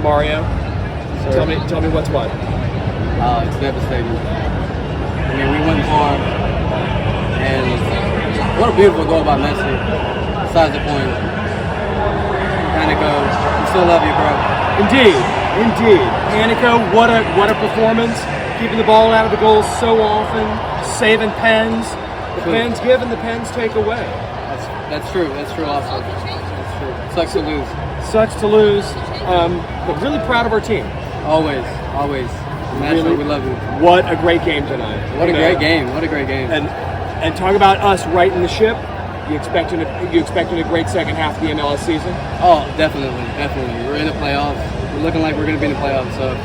Mario. Sure. Tell me what's what. It's devastating. I mean, we went far, and what a beautiful goal by Messi. Besides the point, Panico, we still love you, bro. Indeed. Panico, what a performance. Keeping the ball out of the goal so often, saving pens. The pens give and the pens take away. That's true. That's true also. That's true. Sucks to lose. Sucks to lose, but really proud of our team. Always. Nashville, we love you. What a great game tonight. What a great game. And talk about us righting the ship. You expecting a great second half of the MLS season? Oh, definitely. We're in the playoffs. We're looking like we're going to be in the playoffs, so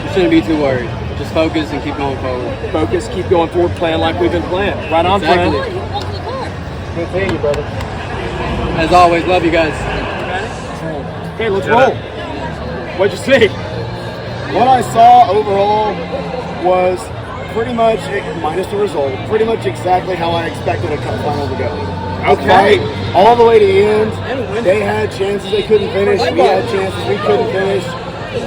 you shouldn't be too worried. Just focus and keep going forward. Keep going forward, playing like we've been playing. Right on, exactly. Plan. Good seeing you, brother. As always, love you guys. Okay, let's roll. What'd you see? What I saw overall was pretty much, minus the result, pretty much exactly how I expected a cup final to go. Okay. Right? All the way to the end. They had chances they couldn't finish. We had chances we couldn't finish.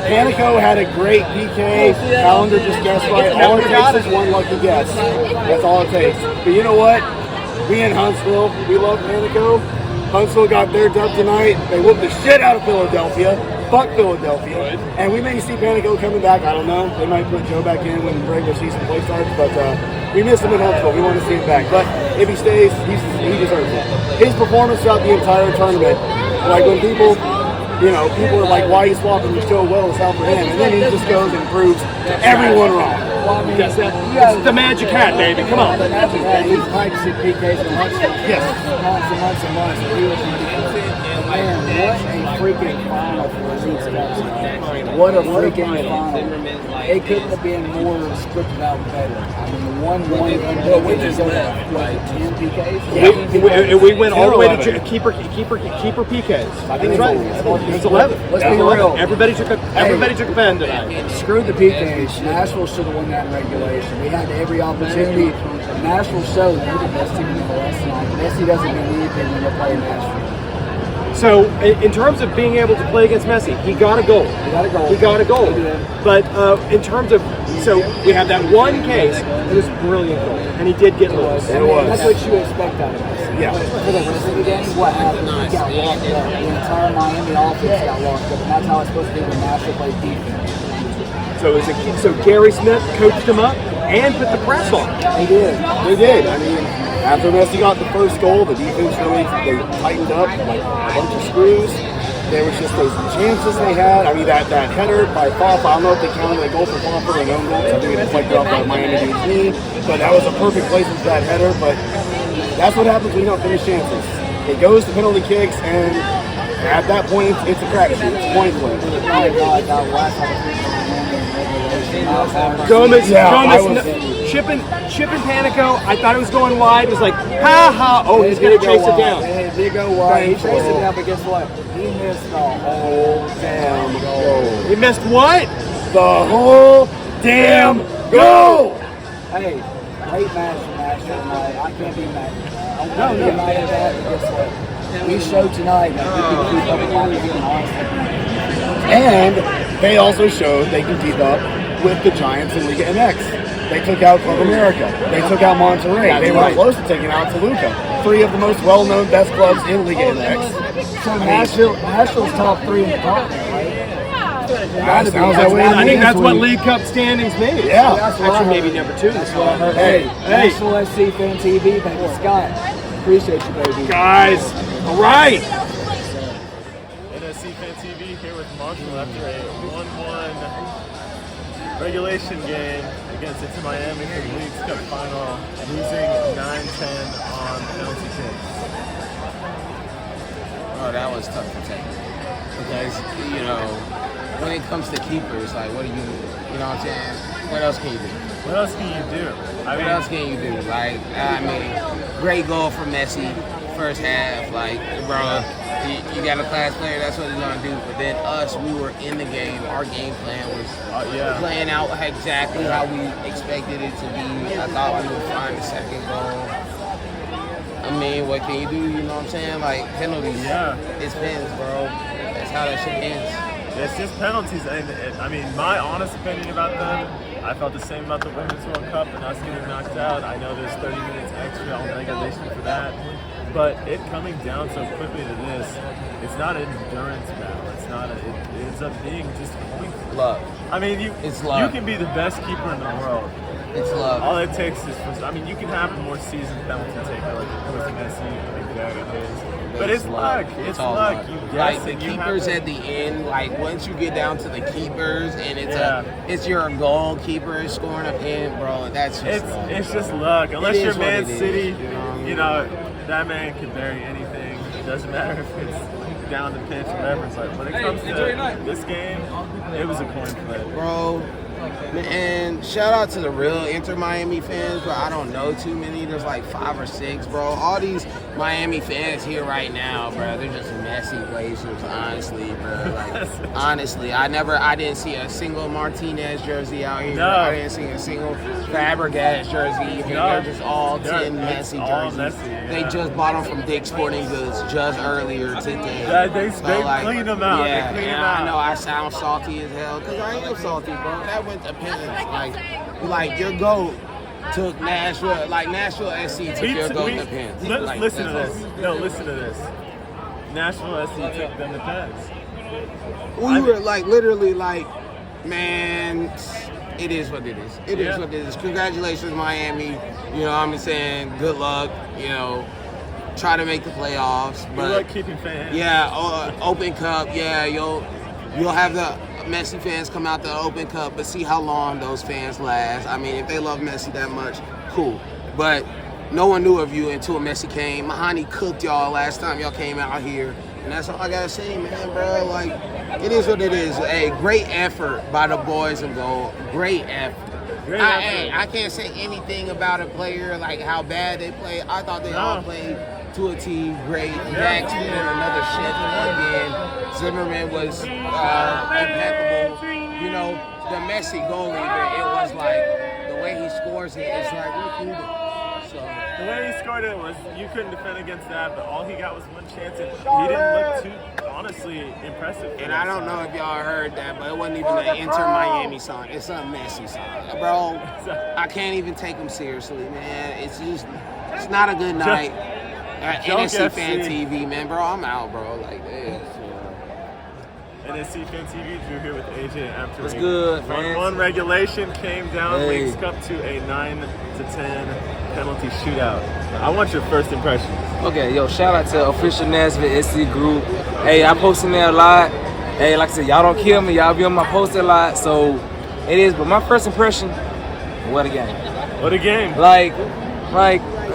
Panico had a great PK. Calendar just guessed right. All it takes is one lucky guess. That's all it takes. But you know what? We in Huntsville, we love Panico. Huntsville got their dub tonight. They whooped the shit out of Philadelphia. Fuck Philadelphia. And we may see Panico coming back. I don't know. They might put Joe back in when the regular season play starts. But we miss him in Huntsville. We want to see him back. But if he stays, he deserves it. His performance throughout the entire tournament, like when people are like, why are you swapping Joe Wells out for him? And then he just goes and proves everyone wrong. This is the magic hat, baby. Come on. The magic hat. He practicing PKs in Huntsville. Yes. Months and months. Man, what a freaking final for the Leeds Cup. What a freaking final. It couldn't have been more scripted out better. I mean, one we just left, like 10 PKs? Yeah, we went all the way to keeper PKs. I think it's 11. Let's be real. Everybody took a pen tonight. Screw the PKs. Nashville should have won that in regulation. We had every opportunity. Nashville showed they're the best team in the West. Messi doesn't believe in when they're playing Nashville. So, in terms of being able to play against Messi, he got a goal. But in terms of, so we have that one case, it was a brilliant goal, and he did get loose. It was. That's what you expect out of Messi. Yeah. For the rest of the game, what happened? He got locked up. The entire Miami offense got locked up, and that's how it's supposed to be when Nashville plays defense. So Gary Smith coached him up and put the press on. They did. I mean, after Messi got the first goal, the defense really they tightened up like a bunch of screws. There was just those chances they had. I mean, that header by Papa, I don't know if they counted a goal for Papa or an own goal. I think it deflected off that Miami dude's knee. But that was a perfect placement for that header. But that's what happens when you don't finish chances. It goes to penalty kicks, and at that point, it's a crapshoot. It's point blank. Gomez, chipping Panico. I thought it was going wide. It was like, ha. Oh, he's going to chase it down. It did go wide. He chased it down, but guess what? He missed the whole damn goal. He missed what? The whole damn goal. Hey, great match from Nashville tonight. I can't be mad. I'm not be mad at that, but guess what? We showed tonight that we can keep up with Miami. And they also showed they can keep up with the Giants in Liga MX. They took out Club America. They took out Monterrey. They were close to taking out Toluca. Three of the most well-known best clubs in Liga MX. So Nashville's top three in the continent, right? I think that's what League Cup standings mean. Yeah. Actually, maybe number 2 this one. Hey. Nashville SC Fan TV, baby. Scott, appreciate you, baby. Guys, all right. NSC Fan TV here with Marshall after a 1-1 regulation game against Inter Miami for the League's Cup final, losing 9-10 on penalty kicks. Oh, that was tough to take. Because, when it comes to keepers, like, what do you know what I'm saying? What else can you do? What else can you do? What else can you do? Like, great goal for Messi, first half. Like, bro, you got a class player, that's what he's going to do. But then us, we were in the game. Our game plan was playing out exactly how we expected it to be. I thought we would find the second goal. I mean, what can you do? You know what I'm saying? Like, penalties. Yeah. It's pens, bro. That's how that shit ends. It's just penalties. And I mean, my honest opinion about them, I felt the same about the Women's World Cup and us getting knocked out. I know there's 30 minutes extra on regulation for that. But it coming down so quickly to this, it's not an endurance battle. It's not. It ends up being just Luck. I mean, you can be the best keeper in the world. It's luck. All it takes is, I mean, you can have a more seasoned penalty taker like with Messi, like that it is. But it's luck. It's all luck. You guess like the it. You keepers have at the end, like once you get down to the keepers and Yeah. it's your goalkeeper scoring a pin, bro. That's just luck, it's bro. just luck. Unless It you're is what Man it is, City, you know what I mean? you know, that man can bury anything. It doesn't matter if it's down the pitch or whatever. It's like when it comes to this game, it was a coin flip. Bro. And shout out to the real Inter Miami fans, but I don't know too many. There's like 5 or 6, bro. All these Miami fans here right now, bro, they're just messy blazers, honestly, bro. Like, honestly, I didn't see a single Martinez jersey out here. No. I didn't see a single Fabregas jersey. No. They're just all Yeah, 10 it's messy all jerseys. messy, They yeah. just bought them from Dick's Sporting Goods just earlier today. Yeah, they cleaned them out. Yeah, They cleaned and them out. I know I sound salty as hell because I am salty, bro. That went to penance. Like your GOAT took Nashville, like Nashville SC took your GOAT to pens. Like, Listen to that's this. all. No, listen to this. Nashville SC took them to pens. We were like literally like, man, it is what it is. It is Yeah. what it is. Congratulations, Miami. You know, I'm just saying, good luck. You know, try to make the playoffs. Good But luck keeping fans. yeah, Open Cup. Yeah, you'll have the Messi fans come out the Open Cup, but see how long those fans last. I mean, if they love Messi that much, cool. But no one knew of you until Messi came. Mahani cooked y'all last time y'all came out here. And that's all I gotta say, man, bro. Like, it is what it is. Hey, great effort by the boys in goal. Great effort. I can't say anything about a player, like how bad they played. I thought they all played to a T, great. Dax did another shit again. Zimmerman was impeccable. You know, the Messi goal even, it was like, the way he scores it, it's like, what can you do? So, The way he scored it was, you couldn't defend against that, but all he got was one chance, and he didn't look too, honestly, impressive. and I don't know if y'all heard that, but it wasn't even an Inter Miami song. It's a Messi song. Bro, I can't even take him seriously, man. It's not a good night. NSC FC. Fan TV, man, bro, I'm out, bro. Like, this. NSC Fan TV, Drew here with AJ after What's good, fans? one regulation came down, Hey. Leagues Cup to a 9-10 penalty shootout. I want your first impressions. Okay, yo, shout out to official Nashville SC group. Hey, I post in there a lot. Hey, like I said, y'all don't kill me. Y'all be on my post a lot, so it is. But my first impression, what a game. What a game. Like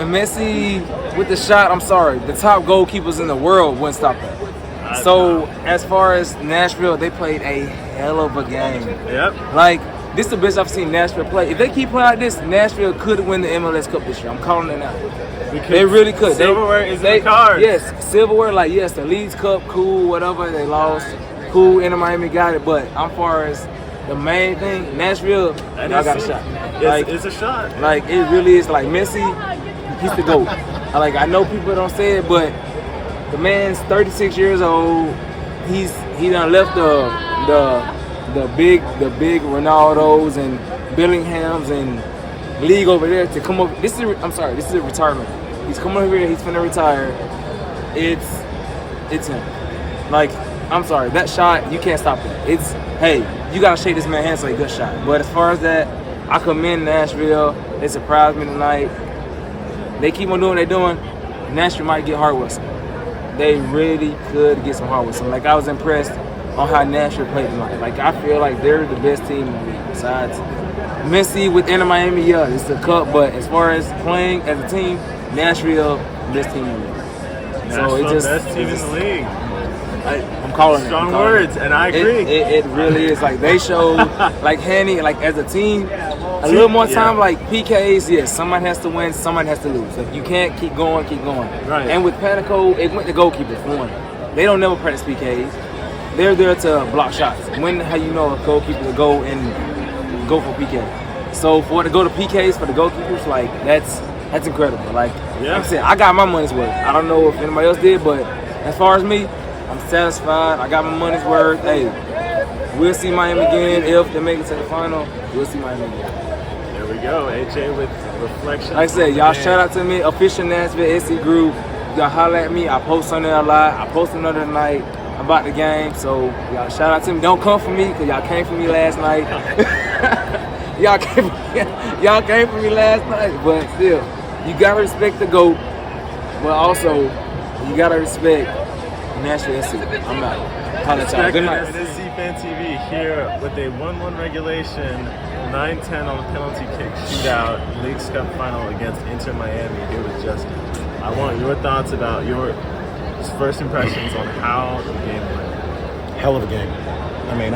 Messi with the shot, I'm sorry, the top goalkeepers in the world wouldn't stop that. So as far as Nashville, they played a hell of a game. Yep. Like, this is the best I've seen Nashville play. If they keep playing like this, Nashville could win the MLS Cup this year. I'm calling it now. Because They really could. Silverware is in the cards. Yes, silverware, like, yes, the Leagues Cup, cool, whatever, they lost. Cool, Inter Miami got it. But as far as the main thing, Nashville, y'all got a shot. Like, It's a shot. like, it really is like Messi, he's the GOAT. Like, I know people don't say it, but the man's 36 years old. He done left the big Ronaldos and Billinghams and league over there to come up. This is a retirement. He's coming over here. He's finna retire. It's him. Like, I'm sorry, that shot, you can't stop it. It's, hey, you gotta shake this man's hand so a good shot. But as far as that, I commend Nashville. They surprised me tonight. They keep on doing what they're doing. Nashville might get hard with some. They really could get some hard with some. Like, I was impressed on how Nashville played tonight. Like, I feel like they're the best team in the league. Besides Messi with Inter Miami, yeah, it's the cup. But as far as playing as a team, Nashville, best team in the league. Nashville, best team in the league. I'm calling it. Strong words, and I agree. It really is. Like, they showed, like, Hanny, like, as a team, a little more time, like, PKs, yes, somebody has to win, somebody has to lose. Like, you can't keep going. Right. And with Panico, it went to goalkeeper for one. They don't never practice PKs. They're there to block shots. When, how you know a goalkeeper to go and go for PK. So for it to go to PKs for the goalkeepers, like, that's incredible. Like I said, I got my money's worth. I don't know if anybody else did, but as far as me, I'm satisfied. I got my money's worth. Hey, we'll see Miami again. If they make it to the final, we'll see Miami again. There we go. AJ with reflection. Like I said, y'all shout out to me, official Nashville SC group. Y'all holler at me. I post on there a lot. I post another night about the game. So y'all shout out to me. Don't come for me because y'all came for me last night. y'all came for me last night. But still, you gotta respect the GOAT. But also, you gotta respect Nashville SC. I'm out. Holla at y'all. Good night. NSC Fan TV here with a 1-1 regulation, 9-10 on the penalty kick shootout, Leagues Cup final against Inter Miami. Here with Justin. I want your thoughts about your first impressions on how the game went. Hell of a game. I mean,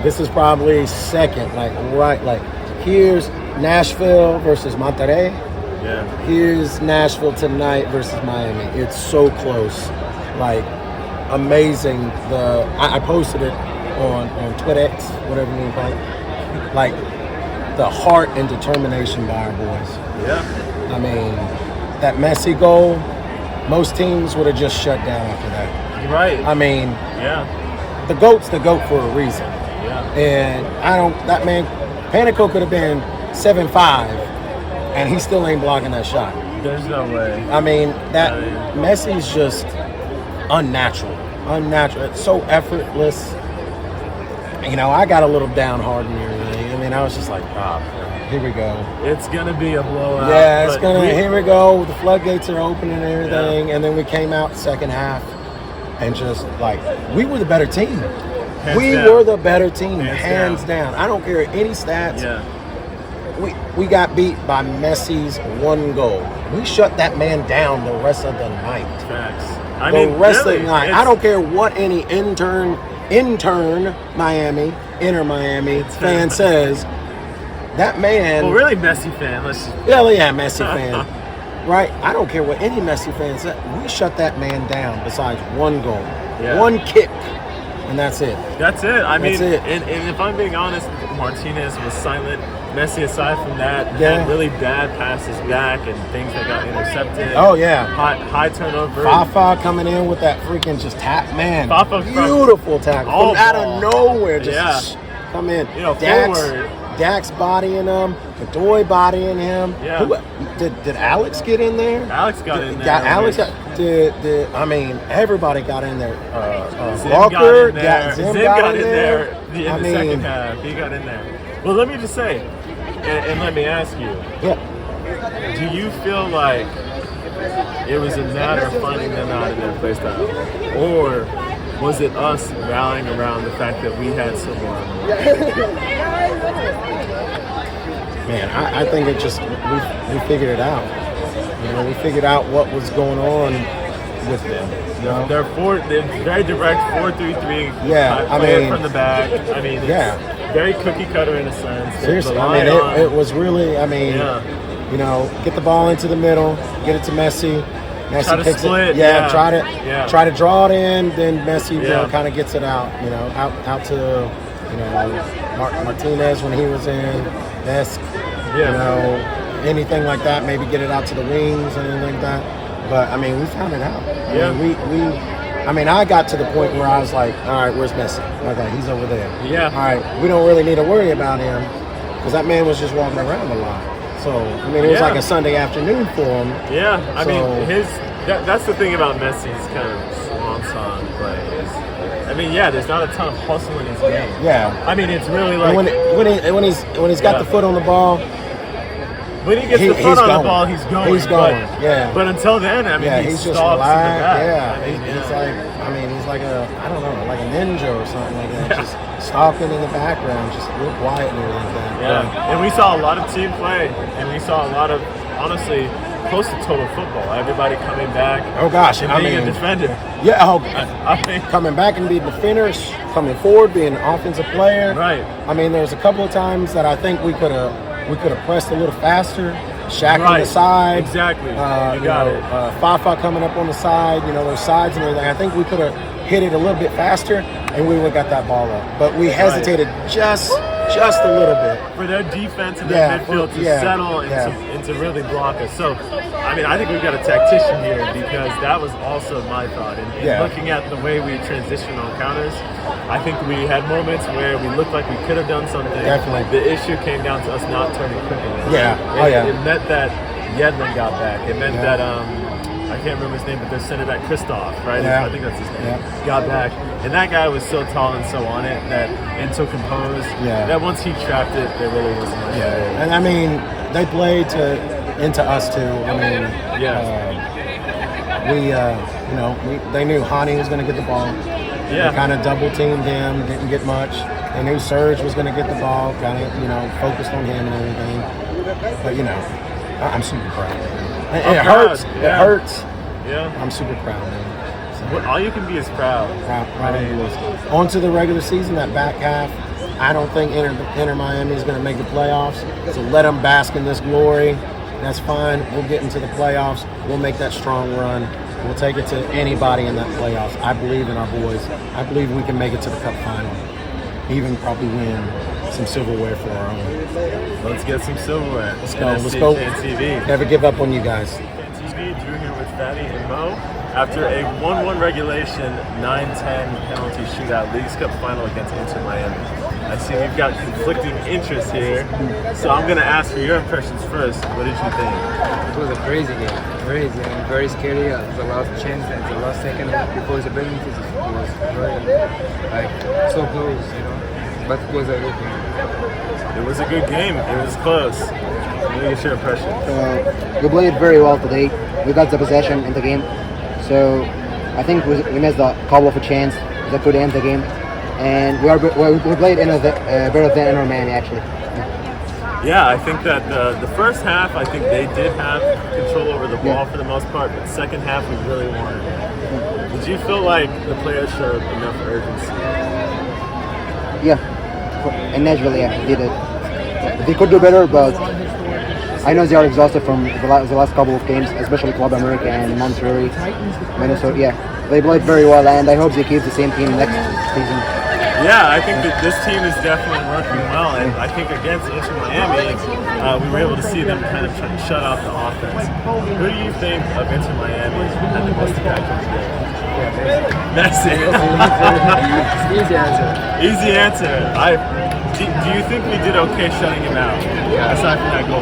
this is probably second, here's Nashville versus Monterrey. Yeah. Here's Nashville tonight versus Miami. It's so close. Amazing. I posted it on TwitX, whatever you want to call it. The heart and determination by our boys. Yeah. I mean, that Messi goal, most teams would have just shut down after that. Right. I mean, yeah. The GOAT's the GOAT for a reason. Yeah. And that man, Panico could have been 7'5", and he still ain't blocking that shot. There's no way. I mean, Messi's just unnatural. It's so effortless. I got a little downhearted and everything. I mean, I was just like, here we go. It's going to be a blowout. Yeah, here we go. The floodgates are open and everything. Yeah. And then we came out second half and just we were the better team. We were the better team, hands down. I don't care any stats. Yeah. We got beat by Messi's one goal. We shut that man down the rest of the night. Facts. The rest of the night. I don't care what any Inter Miami fan says. That man. Well, really Messi fan. Messi fan. Right? I don't care what any Messi fan said. We shut that man down besides one goal. Yeah. One kick. And that's it. That's it. I mean, and if I'm being honest, Martinez was silent. Messi, aside from that, had really bad passes back and things that got intercepted. Oh, yeah. High turnover. Fafa coming in with that freaking just tap, man. Fafa beautiful tackle. From out of nowhere, just come in. Forward. Dax bodying him. Godoy bodying him. Yeah. Did Alex get in there? Alex got in there. Everybody got in there. Zim Walker got in there. In the second half. He got in there. Well, let me just say, and let me ask you. Yeah. Do you feel like it was a matter of finding them out in their play style? Or was it us rallying around the fact that we had someone? Man, I think it just, we figured it out. We figured out what was going on with them. They're very direct 4-3-3. Yeah, from the back. I mean, it's very cookie cutter in a sense. Seriously, it was really, get the ball into the middle, get it to Messi. Messi picks it. Try to draw it in, then Messi kind of gets it out. Out to Martinez when he was in. Desk. Anything like that. Maybe get it out to the wings and anything like that. But we found it out. I got to the point where I was like, all right, where's Messi? Okay, he's over there. Yeah. All right, we don't really need to worry about him because that man was just walking around a lot. So, it was like a Sunday afternoon for him. Yeah, that's the thing about Messi's kind of swan song play is, there's not a ton of hustle in his game. Yeah. It's really like when he's got the foot on the ball. When he gets the foot on the ball, he's going. But until then, he's just relaxed. He's like a ninja or something like that. Just stalking in the background, just real quiet and everything like that. Yeah, and we saw a lot of team play, and we saw a lot of, honestly, close to total football. Everybody coming back. Oh gosh, and being a defender. Yeah, coming back and being the finish, coming forward, being an offensive player. Right. There's a couple of times that I think we could have pressed a little faster. Shaq on the side. Exactly. Fafa coming up on the side. Those sides and everything. I think we could have hit it a little bit faster, and we would have got that ball up. But we hesitated just just a little bit. For their defense and their midfield to settle and to really block us. So, I mean, I think we've got a tactician here because that was also my thought. And looking at the way we transition on counters, I think we had moments where we looked like we could have done something. Definitely. The issue came down to us not turning quickly. It meant that Yedlin got back. It meant that I can't remember his name, but their center back Christoph, right? I think that's his name. Got back, and that guy was so tall and so on it and so composed. That once he trapped it, there really wasn't much. And I mean, they played into us too. I mean, they knew Hani was going to get the ball. They kind of double teamed him, didn't get much. They knew Serge was going to get the ball, kind of focused on him and everything. But I'm super proud. It hurts. It hurts. Yeah. I'm super proud, man. So, all you can be is proud. On to the regular season, that back half. I don't think Inter Miami is going to make the playoffs. So let them bask in this glory. That's fine. We'll get into the playoffs. We'll make that strong run. We'll take it to anybody in that playoffs. I believe in our boys. I believe we can make it to the Cup final. Even probably win some silverware for our own. Let's get some silverware. Let's go. Let's go. TV. Never give up on you guys. TV, Drew here with Fady and Mo. After a 1-1 regulation, 9-10 penalty shootout, Leagues Cup final against Inter Miami. I see we've got conflicting interests here, so I'm going to ask for your impressions first. What did you think? It was a crazy game, crazy and very scary. The last chance and the last second before the penalty was very, so close, But it was a good game. It was a good game. It was close. Let me get your impression. We played very well today. We got the possession in the game. So I think we missed a couple of chances that could end the game. And we played better than Inter Miami, actually. Yeah, I think that the first half, I think they did have control over the ball for the most part, but second half we really wanted it. Did you feel like the players showed enough urgency? And naturally, they did. They could do better, but I know they are exhausted from the last couple of games, especially Club America and Monterrey, Minnesota. They played very well, and I hope they keep the same team next season. Yeah, I think that this team is definitely working well, and I think against Inter Miami, we were able to see them kind of shut off the offense. Who do you think of Inter Miami had the most impact on today? Messi. Easy answer. Easy answer. Do you think we did okay shutting him out? Aside from that goal.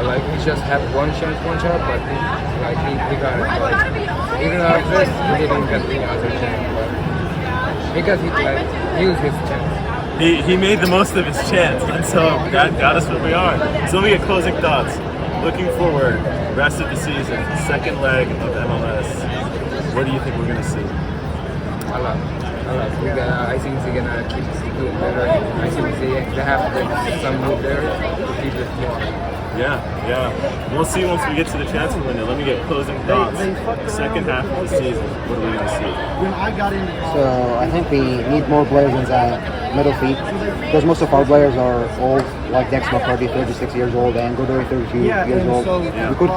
Like we just had one shot, but he got it. But even after this, he didn't get the other chance. Because he used his chance. He made the most of his chance, and so that got us where we are. So let me get closing thoughts. Looking forward, rest of the season, second leg of MLS. What do you think we're going to see? A lot. I think they're going to keep doing better. I think they have to make some move there to keep it more. Yeah. We'll see once we get to the transfer window. Let me get closing thoughts. Second half of the season, what are we going to see? So I think we need more players in the middle feet because most of our players are old, like Dex McCarty, 36 years old, and Godoy, 32 years old. We could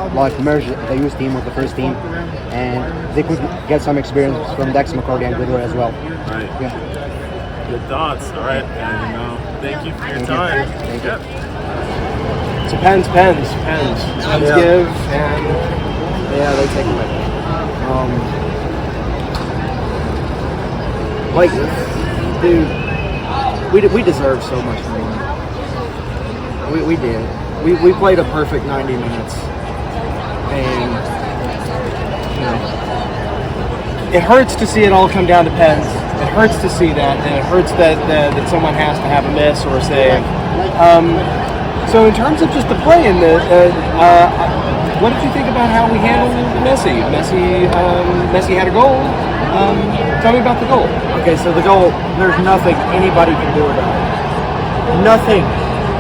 merge the youth team with the first team, and they could get some experience from Dex McCarty and Godoy as well. Right. Good thoughts. All right. And thank you for your time. Yep. Depends. Give and they take away. Dude, we deserve so much more. We did. We played a perfect 90 minutes, and it hurts to see it all come down to pens. It hurts to see that, and it hurts that someone has to have a miss or a save. So in terms of just the play in what did you think about how we handled Messi? Messi had a goal. Tell me about the goal. Okay, so the goal, there's nothing anybody can do about it. Nothing.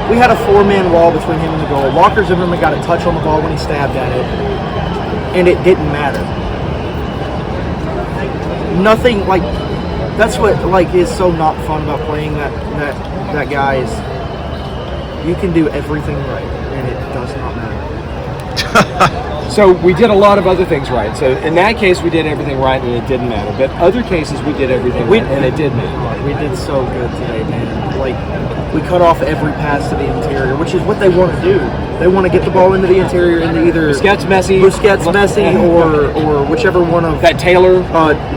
We had a 4-man wall between him and the goal. Walker Zimmerman got a touch on the ball when he stabbed at it, and it didn't matter. Nothing, that's what is so not fun about playing that guy is you can do everything right, and it does not matter. So we did a lot of other things right. So in that case, we did everything right, and it didn't matter. But other cases, we did everything right, and it did matter. We did so good today, man. Like, we cut off every pass to the interior, which is what they want to do. They want to get the ball into the interior into either Busquets, Messi, or whichever one of that Taylor,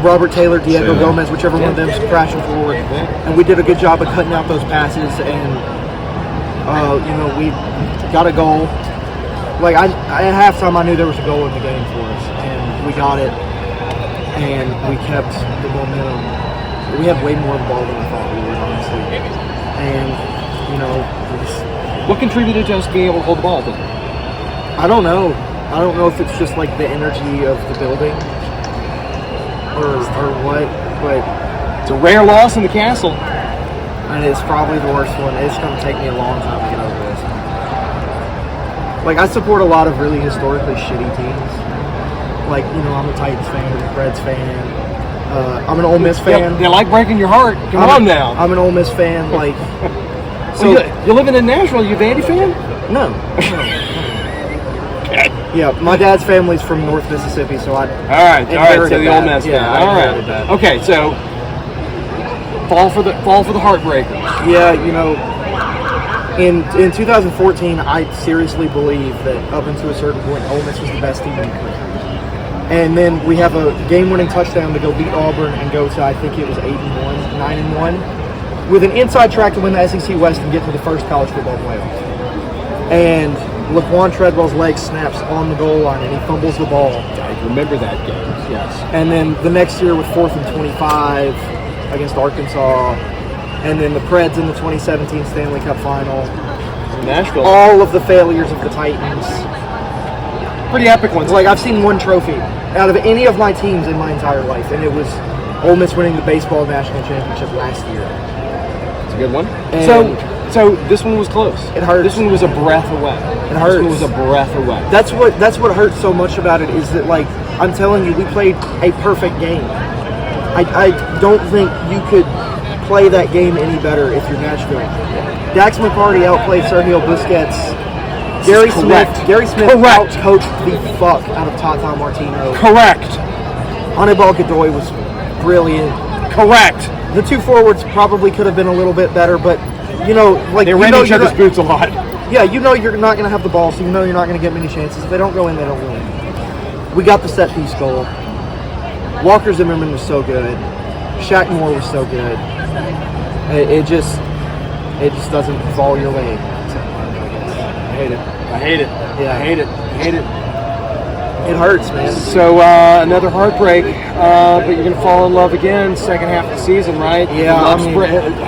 Robert Taylor, Diego Gomez, whichever one of them's crashing forward. And we did a good job of cutting out those passes, and we got a goal. Like, at halftime, I knew there was a goal in the game for us, and we got it, and we kept the momentum. We had way more of the ball than I thought we would, honestly. And, what contributed to us being able to hold the ball then? I don't know. I don't know if it's just, like, the energy of the building or what, but it's a rare loss in the castle. And it's probably the worst one. It's going to take me a long time to get over this. Like, I support a lot of really historically shitty teams. Like, I'm a Titans fan, I'm a Reds fan. I'm an Ole Miss fan. They like breaking your heart. Come on now. I'm an Ole Miss fan. Like, so you're living in Nashville. You a Vandy fan? No. Yeah, my dad's family's from North Mississippi, so I. All right. So the Ole Miss fan. Yeah, all right. That. Okay, so fall for the heartbreaker. Yeah, In 2014, I seriously believe that up until a certain point, Ole Miss was the best team in the country. And then we have a game-winning touchdown to go beat Auburn and go to, I think it was 9-1, with an inside track to win the SEC West and get to the first college football playoff. And Laquan Treadwell's leg snaps on the goal line and he fumbles the ball. I remember that game. Yes. And then the next year with 4th and 25 against Arkansas. And then the Preds in the 2017 Stanley Cup Final. Nashville. All of the failures of the Titans. Pretty epic ones. Like, I've seen one trophy out of any of my teams in my entire life, and it was Ole Miss winning the baseball national championship last year. It's a good one. And So this one was close. It hurts. This one was a breath away. It hurts. This one was a breath away. That's what hurts so much about it is that, like, I'm telling you, we played a perfect game. I don't think you could play that game any better if you're Nashville. Dax McCarty outplayed Sergio Busquets. Gary Smith out-coached the fuck out of Tata Martino. Correct. Anibal Godoy was brilliant. Correct. The two forwards probably could have been a little bit better, but they ran each other's boots a lot. Yeah, you're not going to have the ball, so you're not going to get many chances. If they don't go in, they don't win. We got the set piece goal. Walker Zimmerman was so good. Shaq Moore was so good. It just doesn't fall your way. I hate it. Yeah. I hate it. It hurts, man. So another heartbreak, but you're gonna fall in love again second half of the season, right? Yeah.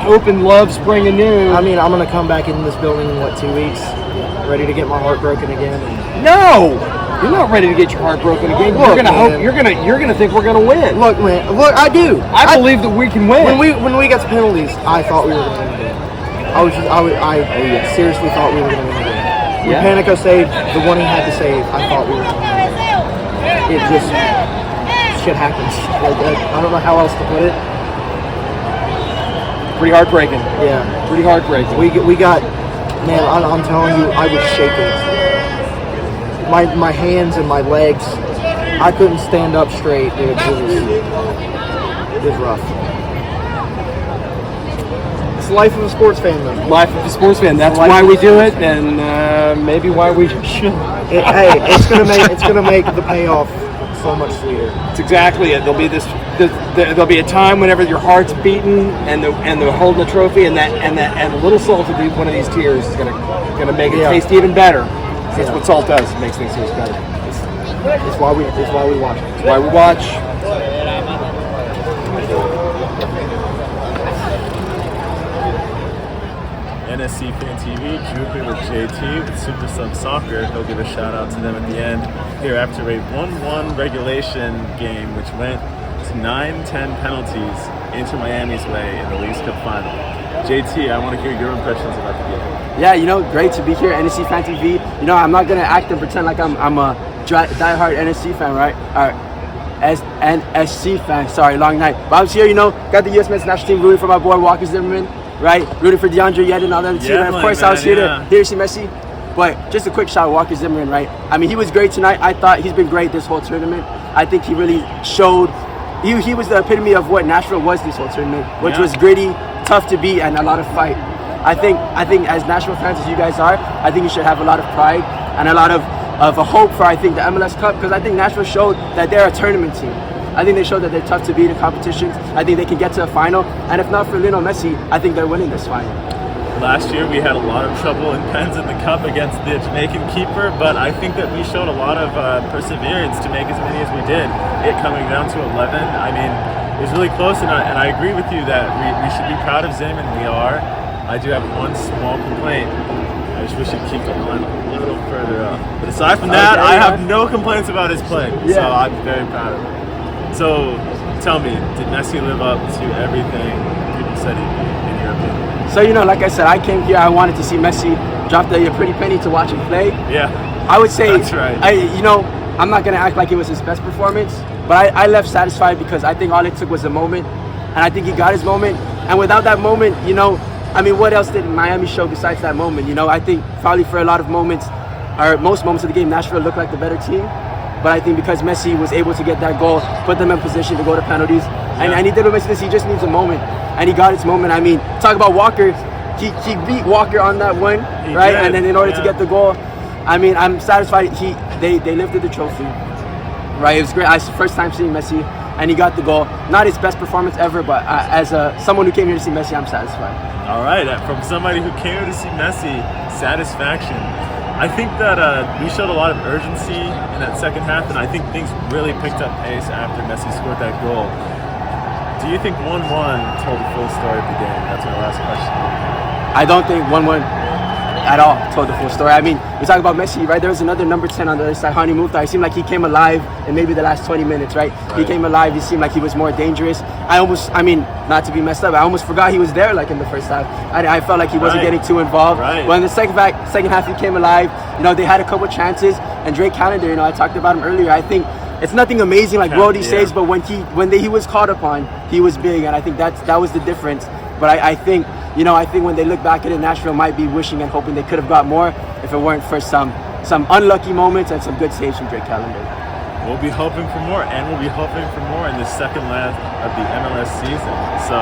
Hope and love spring anew. I mean, I'm gonna come back into this building in 2 weeks, ready to get my heart broken again. No, you're not ready to get your heart broken again. Look, you're gonna man. hope. You're gonna think we're gonna win. Look, man. Look, I do. I believe that we can win. When we got to penalties, I thought we were gonna win the game. I seriously thought we were gonna win the game. When Panico saved the one he had to save, I thought we were going to win. It just, shit happens. Like, I don't know how else to put it. Pretty heartbreaking. Yeah. Pretty heartbreaking. We got, man, I'm telling you, I was shaking. My hands and my legs, I couldn't stand up straight, dude. It was rough. It's the life of a sports fan, though. Life of a sports fan. That's why we do it, and maybe why we should. It's gonna make the payoff so much sweeter. It's exactly it. There'll be a time whenever your heart's beating and they're holding the trophy, and a little salt of one of these tears is gonna make it taste even better. That's what salt does. It makes things taste better. It's why we watch. It's why we watch. NSC Fan TV, Drew here with JT with Supersub Soccer. He'll give a shout out to them at the end here after a 1-1 regulation game, which went to 9-10 penalties into Miami's way in the Leagues Cup Final. JT, I want to hear your impressions about the game. Yeah, great to be here, NSC Fan TV. I'm not gonna act and pretend like I'm a diehard NSC fan, right? NSC fan. Sorry, long night. But I was here, got the U.S. men's national team rooting for my boy Walker Zimmerman. Right, rooting for DeAndre Yedlin and all that too. And of course, I was here to see Messi. But just a quick shot of Walker Zimmerman, right? I mean, he was great tonight. I thought he's been great this whole tournament. I think he really showed. He was the epitome of what Nashville was this whole tournament, which was gritty, tough to beat, and a lot of fight. I think as Nashville fans as you guys are, I think you should have a lot of pride and a lot of a hope for, I think, the MLS Cup, because I think Nashville showed that they're a tournament team. I think they showed that they're tough to beat in competitions. I think they can get to a final, and if not for Lionel Messi, I think they're winning this final. Last year we had a lot of trouble in pens in the cup against the Jamaican keeper, but I think that we showed a lot of perseverance to make as many as we did. It coming down to 11, I mean, it was really close, and I agree with you that we should be proud of Zim, and we are. I do have one small complaint. I just wish he'd keep the line a little further up. But aside from that, I have no complaints about his play, so I'm very proud of him. So tell me, did Messi live up to everything people said he did, in your opinion? So, like I said, I came here, I wanted to see Messi drop the pretty penny to watch him play. Yeah. I would say, that's right. I'm not going to act like it was his best performance, but I left satisfied because I think all it took was a moment, and I think he got his moment. And without that moment, what else did Miami show besides that moment? I think probably for a lot of moments, or most moments of the game, Nashville looked like the better team. But I think because Messi was able to get that goal, put them in position to go to penalties, and he did what Messi does, he just needs a moment. And he got his moment. I mean, talk about Walker. He beat Walker on that one, right? And then in order to get the goal, I mean, I'm satisfied. They lifted the trophy, right? It was great. It's the first time seeing Messi, and he got the goal. Not his best performance ever, but as someone who came here to see Messi, I'm satisfied. All right, from somebody who came here to see Messi, satisfaction. I think that we showed a lot of urgency in that second half, and I think things really picked up pace after Messi scored that goal. Do you think 1-1 told the full story of the game? That's my last question. I don't think 1-1 at all told the full story. I mean, we talk about Messi, right? There was another number 10 on the other side, Hani Mukhtar. It seemed like he came alive in maybe the last 20 minutes, right? He came alive. He seemed like he was more dangerous. Not to be messed up, I almost forgot he was there like in the first half. I felt like he wasn't getting too involved. Well, in the second half, he came alive. They had a couple chances. And Drake Callender, I talked about him earlier. I think it's nothing amazing like Brody saves, but when he was called upon, he was big, and I think that was the difference. But I think when they look back at it, Nashville might be wishing and hoping they could have got more if it weren't for some unlucky moments and some good saves from Drake Callender. We'll be hoping for more, and we'll be hoping for more in the second leg of the MLS season. So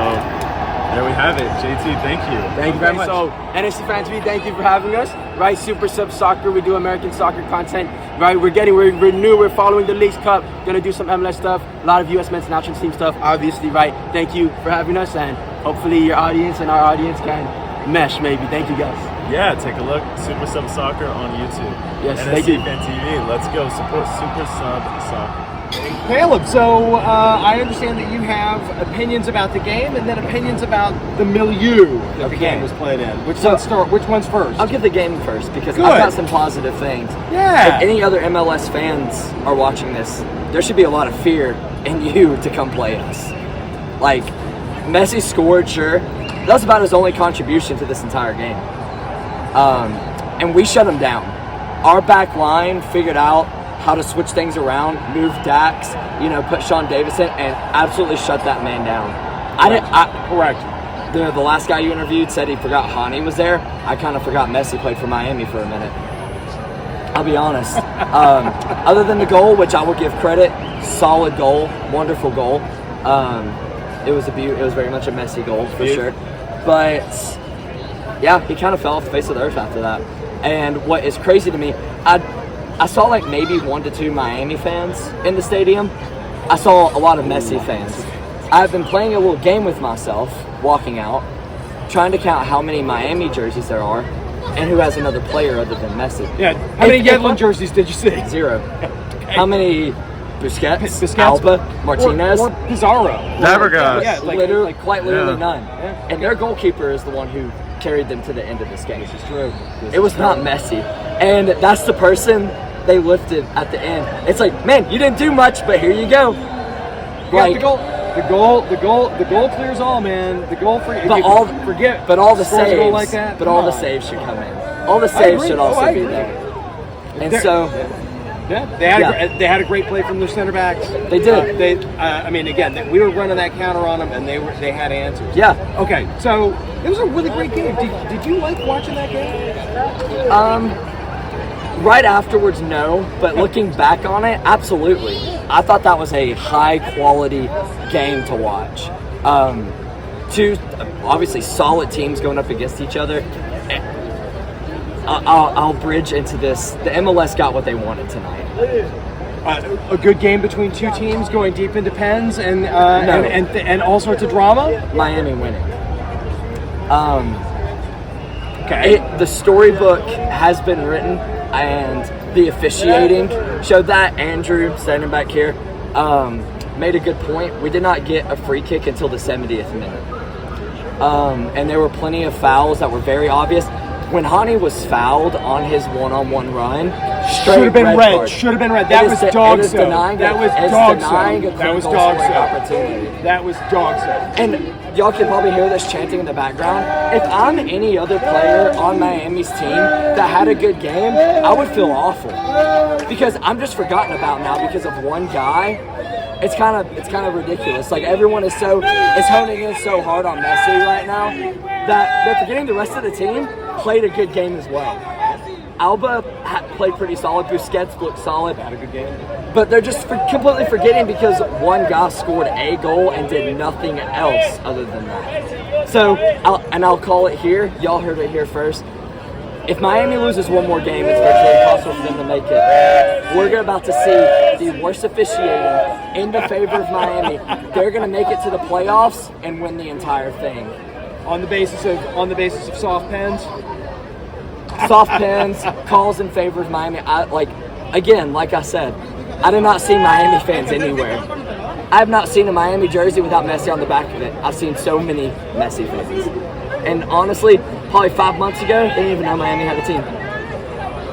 there we have it. JT, thank you. Thank you very much. So, NSC Fan TV, thank you for having us. Right, Supersub Soccer, we do American soccer content. Right, we're new, we're following the Leagues Cup, gonna do some MLS stuff, a lot of U.S. men's national team stuff, obviously, right? Thank you for having us, and hopefully your audience and our audience can mesh, maybe. Thank you, guys. Yeah, take a look. Supersub Soccer on YouTube. Yes, NSC thank you. Fan TV, let's go support Supersub Soccer. Caleb, so I understand that you have opinions about the game and then opinions about the milieu that the game was played in. Which one's first? I'll give the game first because Good. I've got some positive things. Yeah. If any other MLS fans are watching this, there should be a lot of fear in you to come play us. Like, Messi scored, sure. That was about his only contribution to this entire game. And we shut him down. Our back line figured out how to switch things around, move Dax, put Sean Davison, and absolutely shut that man down. Correct. The last guy you interviewed said he forgot Hani was there. I kind of forgot Messi played for Miami for a minute. I'll be honest. Other than the goal, which I will give credit, solid goal, wonderful goal. It was very much a Messi goal for sure. But yeah, he kind of fell off the face of the earth after that. And what is crazy to me, I saw like maybe 1 to 2 Miami fans in the stadium. I saw a lot of Messi fans. I've been playing a little game with myself, walking out, trying to count how many Miami jerseys there are and who has another player other than Messi. Yeah. How many Yedlin jerseys did you see? 0. How many Busquets, Alba, Martinez? Or Pizarro. Fabregas. Yeah, quite literally none. Yeah. And their goalkeeper is the one who carried them to the end of this game. This is true. It was not Messi. And that's the person they lifted at the end. It's like, man, you didn't do much, but here you go. Like, the goal clears all, man. The goal for but all the saves, like that, but all the saves should come in. All the saves should also be there. And they had a great play from their center backs. They did. Again, we were running that counter on them, and they had answers. Yeah. Okay, so it was a really great game. Did you like watching that game? Right afterwards, no. But looking back on it, absolutely. I thought that was a high-quality game to watch. Two obviously solid teams going up against each other. I'll bridge into this. The MLS got what they wanted tonight. A good game between two teams going deep into pens and all sorts of drama. Miami winning. Okay. The storybook has been written, and the officiating showed that. Andrew, standing back here, made a good point. We did not get a free kick until the 70th minute. And there were plenty of fouls that were very obvious. When Hani was fouled on his one-on-one run, should have been red. Should have been red. That was dog so. That was dog so. That was dog so. That was dog so. And y'all can probably hear this chanting in the background. If I'm any other player on Miami's team that had a good game, I would feel awful because I'm just forgotten about now because of one guy. It's kind of ridiculous. Like everyone is honing in so hard on Messi right now that they're forgetting the rest of the team played a good game as well. Alba played pretty solid. Busquets looked solid. Had a good game. But they're just completely forgetting because one guy scored a goal and did nothing else other than that. So, I'll call it here. Y'all heard it here first. If Miami loses one more game, it's virtually impossible for them to make it. We're about to see the worst officiating in the favor of Miami. They're going to make it to the playoffs and win the entire thing. On the basis of soft pens. Soft pens, calls in favor of Miami. Like I said, I did not see Miami fans anywhere. I have not seen a Miami jersey without Messi on the back of it. I've seen so many Messi fans. And honestly, probably 5 months ago, they didn't even know Miami had a team.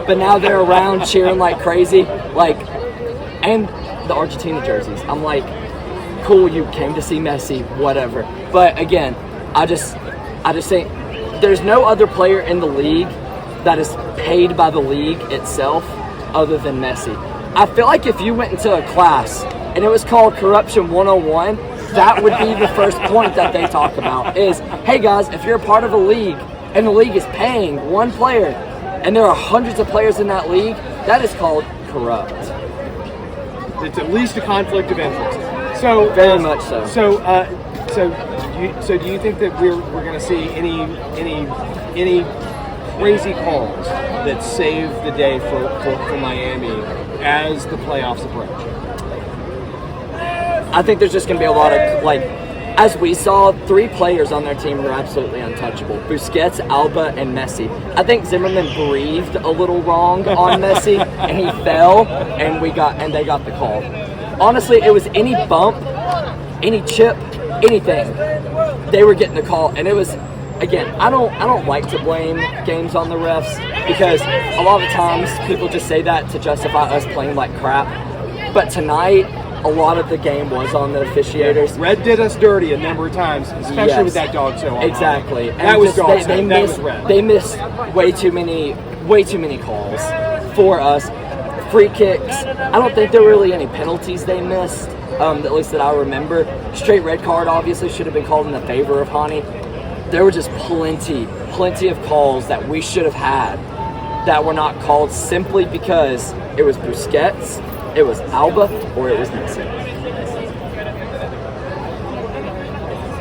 But now they're around cheering like crazy. And the Argentina jerseys. I'm like, cool, you came to see Messi, whatever. But again, I just think there's no other player in the league that is paid by the league itself other than Messi. I feel like if you went into a class and it was called Corruption 101, that would be the first point that they talk about is, hey guys, if you're a part of a league and the league is paying one player and there are hundreds of players in that league, that is called corrupt. It's at least a conflict of interest. So very much so. So do you think that we're going to see any crazy calls that save the day for Miami as the playoffs approach? I think there's just going to be a lot of, as we saw, 3 players on their team were absolutely untouchable. Busquets, Alba, and Messi. I think Zimmerman breathed a little wrong on Messi, and he fell, and they got the call. Honestly, it was any bump, any chip, anything. They were getting the call, and it was, again, I don't like to blame games on the refs because a lot of times people just say that to justify us playing like crap. But tonight, a lot of the game was on the officiators. Red did us dirty a number of times, especially with that dog so on. Exactly. And that was dog so. That was red. They missed way too many calls for us. Free kicks. I don't think there were really any penalties they missed, at least that I remember. Straight red card obviously should have been called in the favor of Hani. There were just plenty of calls that we should have had that were not called simply because it was Busquets, it was Alba, or it was Messi.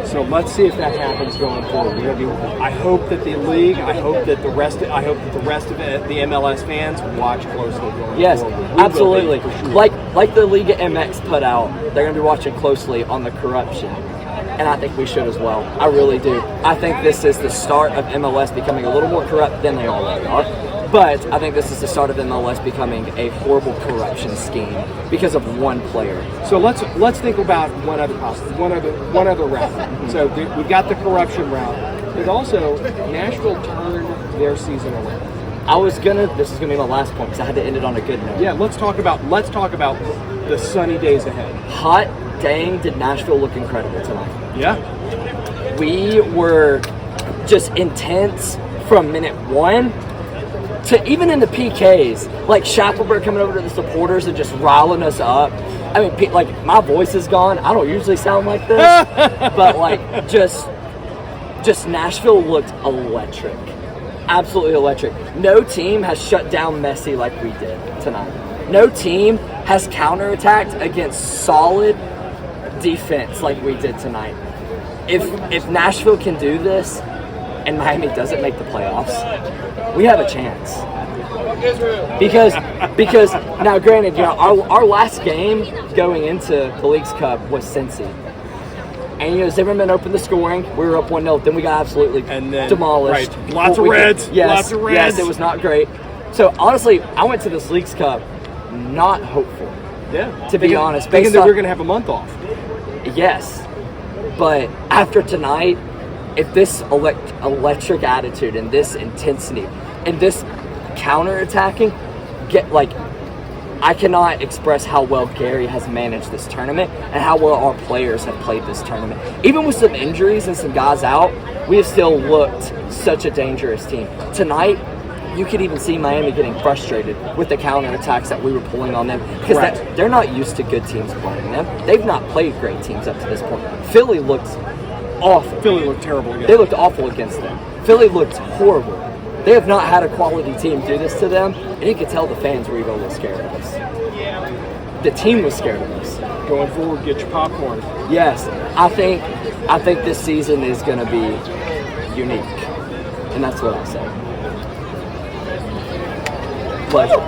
So let's see if that happens going forward. I hope that the league, I hope that the rest of the MLS fans watch closely going forward. Yes, absolutely. Sure. Like the Liga MX put out, they're going to be watching closely on the corruption. And I think we should as well. I really do. I think this is the start of MLS becoming a little more corrupt than they already are. But I think this is the start of MLS becoming a horrible corruption scheme because of one player. So let's think about one other route. Mm-hmm. So we've got the corruption route, but also Nashville turned their season around. This is gonna be my last point because I had to end it on a good note. Yeah, let's talk about the sunny days ahead. Hot dang, did Nashville look incredible tonight. Yeah. We were just intense from minute 1 to even in the PKs. Like Shackelberg coming over to the supporters and just riling us up. I mean, my voice is gone. I don't usually sound like this. But just Nashville looked electric. absolutely electric. No team has shut down Messi like we did tonight. No team has counterattacked against solid defense like we did tonight. If Nashville can do this and Miami doesn't make the playoffs, we have a chance. Because now granted, our last game going into the Leagues Cup was Cincy. And Zimmerman opened the scoring. We were up 1-0. Then we got absolutely demolished. Right. Lots of reds. Lots of reds. Yes, it was not great. So honestly, I went to this Leagues Cup not hopeful. Yeah. To be honest, thinking that we were going to have a month off. Yes, but after tonight, if this electric attitude and this intensity and this counterattacking I cannot express how well Gary has managed this tournament and how well our players have played this tournament. Even with some injuries and some guys out, we have still looked such a dangerous team. Tonight, you could even see Miami getting frustrated with the counterattacks that we were pulling on them because they're not used to good teams playing them. They've not played great teams up to this point. Philly looked awful. Philly looked terrible against They looked awful against them. Philly looked horrible. They have not had a quality team do this to them, and you could tell the fans were even a little scared of us. The team was scared of us. Going forward, get your popcorn. Yes, I think this season is going to be unique, and that's what I'll say. Pleasure.